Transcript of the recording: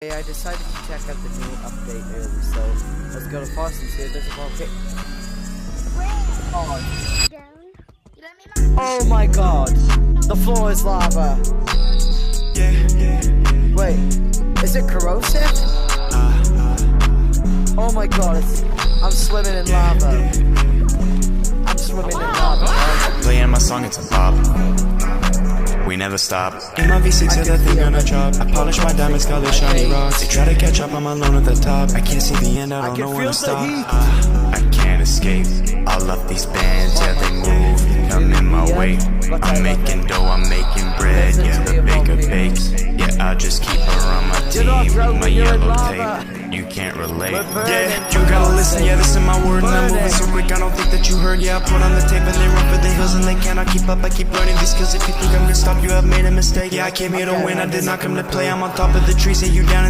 I decided to check out the new update early, so let's go to Foster and see if there's a volcano. Oh my god, the floor is lava. Wait, is it corrosive? Oh my god, I'm swimming in lava. I'm swimming in lava. Playing my song, it's a pop. We never stop. In my V6 to the thing on a drop. I polish my diamonds, color shiny rocks. They try to catch up, I'm alone at the top. I can't see the end, I don't know when to stop. I can't escape. All of these bands, yeah, they move. Come in my way. I'm making dough, I'm making bread. Yeah, the baker bakes. Yeah, I just keep her on my team. My yellow tape. You can't relate. Yeah, you gotta listen, yeah, this is my word. And I'm moving so quick, I don't think that you heard. Yeah, I put on the tape and they run for the hills and they cannot keep up. I keep learning these skills. If you think I'm gonna stop, you have made a mistake. Yeah, I came here to win, I did not come to play. I'm on top of the trees, yeah, you down in